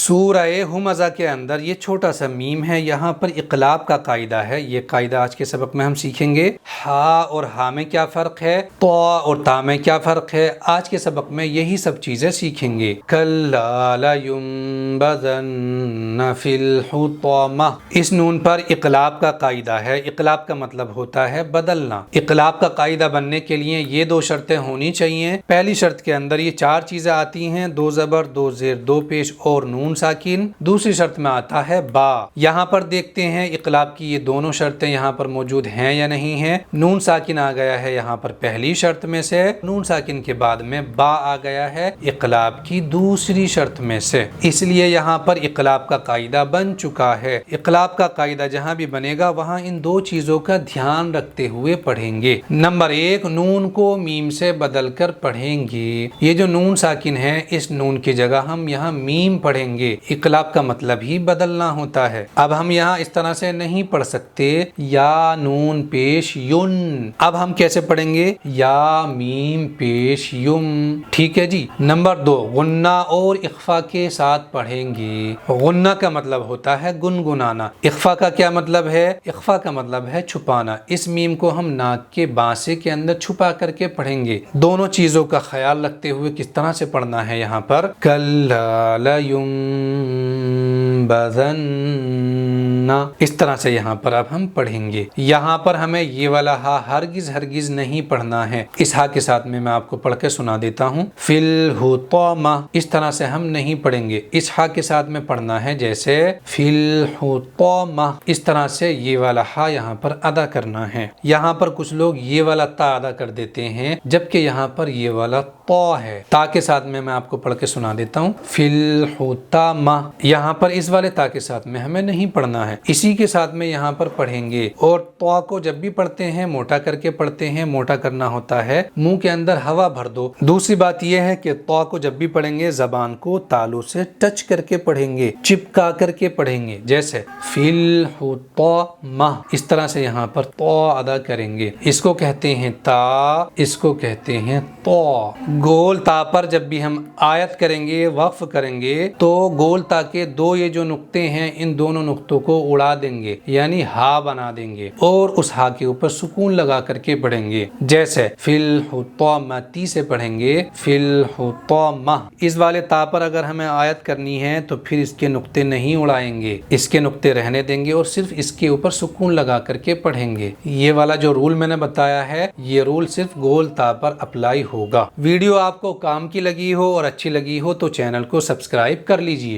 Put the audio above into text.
سورہ ہمزہ کے اندر یہ چھوٹا سا میم ہے، یہاں پر اقلاب کا قاعدہ ہے۔ یہ قاعدہ آج کے سبق میں ہم سیکھیں گے۔ ہا اور ہا میں کیا فرق ہے، طا اور تا میں کیا فرق ہے، آج کے سبق میں یہی سب چیزیں سیکھیں گے۔ کلا لینبذن فی الحطمہ، اس نون پر اقلاب کا قاعدہ ہے۔ اقلاب کا مطلب ہوتا ہے بدلنا۔ اقلاب کا قاعدہ بننے کے لیے یہ دو شرطیں ہونی چاہیے۔ پہلی شرط کے اندر یہ چار چیزیں آتی ہیں، دو زبر، دو زیر، دو پیش اور نون ساکن۔ دوسری شرط میں آتا ہے با۔ یہاں پر دیکھتے ہیں اقلاب کی یہ دونوں شرطیں یہاں پر موجود ہیں یا نہیں ہیں۔ نون ساکن آ گیا ہے یہاں پر پہلی شرط میں سے، نون ساکن کے بعد میں با آ گیا ہے اقلاب کی دوسری شرط میں سے، اس لیے یہاں پر اقلاب کا قاعدہ بن چکا ہے۔ اقلاب کا قاعدہ جہاں بھی بنے گا وہاں ان دو چیزوں کا دھیان رکھتے ہوئے پڑھیں گے۔ نمبر ایک، نون کو میم سے بدل کر پڑھیں گے۔ یہ جو نون ساکن ہے اس نون کی جگہ ہم یہاں میم پڑھیں گے۔ اقلاب کا مطلب ہی بدلنا ہوتا ہے۔ اب ہم یہاں اس طرح سے نہیں پڑھ سکتے یا نون پیش یون، اب ہم کیسے پڑھیں گے، یا میم پیش یم، ٹھیک ہے جی۔ نمبر دو، غنہ اور اخفا کے ساتھ پڑھیں گے۔ غنہ کا مطلب ہوتا ہے گنگنانا، اخفا کا کیا مطلب ہے، اخفا کا مطلب ہے چھپانا۔ اس میم کو ہم ناک کے بانسے کے اندر چھپا کر کے پڑھیں گے۔ دونوں چیزوں کا خیال رکھتے ہوئے کس طرح سے پڑھنا ہے یہاں پر، کلا لینبذن، اس طرح سے یہاں پر اب ہم پڑھیں گے۔ یہاں پر ہمیں یہ والا ہا ہرگز نہیں پڑھنا ہے۔ اس ہا کے ساتھ میں آپ کو پڑھ کے سنا دیتا ہوں، فی الحطمہ، اس طرح سے ہم نہیں پڑھیں گے۔ اس ہا کے ساتھ میں پڑھنا ہے جیسے فی الحطمہ، اس طرح سے یہ والا ہا یہاں پر ادا کرنا ہے۔ یہاں پر کچھ لوگ یہ والا تا ادا کر دیتے ہیں جبکہ یہاں پر یہ والا طا ہے۔ تا کے ساتھ میں آپ کو پڑھ کے سنا دیتا ہوں، فی الحطمہ، یہاں پر اس والے تا کے ساتھ میں ہمیں نہیں پڑھنا ہے، اسی کے ساتھ میں یہاں پر پڑھیں گے۔ اور طا کو جب بھی پڑھتے ہیں موٹا کر کے پڑھتے ہیں، موٹا کرنا ہوتا ہے منہ کے اندر ہوا بھر دو۔ دوسری بات یہ ہے کہ طا کو جب بھی پڑھیں گے زبان کو تالوں سے ٹچ کر کے پڑھیں گے، چپکا کر کے پڑھیں گے، جیسے فی الحطمہ، اس طرح سے یہاں پر طا ادا کریں گے۔ اس کو کہتے ہیں تا، اس کو کہتے ہیں طا۔ گول تا پر جب بھی ہم آیت کریں گے، وقف کریں گے، تو گول تا کے دو یہ جو نقطے ہیں ان دونوں نقطوں کو اڑا دیں گے، یعنی ہا بنا دیں گے، اور اس ہا کے اوپر سکون لگا کر کے پڑھیں گے، جیسے فی الحطمہ سے پڑھیں گے، فی الحطمہ۔ اس والے تا پر اگر ہمیں آیت کرنی ہے تو پھر اس کے نقطے نہیں اڑائیں گے، اس کے نقطے رہنے دیں گے اور صرف اس کے اوپر سکون لگا کر کے پڑھیں گے۔ یہ والا جو رول میں نے بتایا ہے یہ رول صرف گول تا پر اپلائی ہوگا۔ ویڈیو آپ کو کام کی لگی ہو اور اچھی لگی ہو تو چینل کو سبسکرائب کر لیجئے۔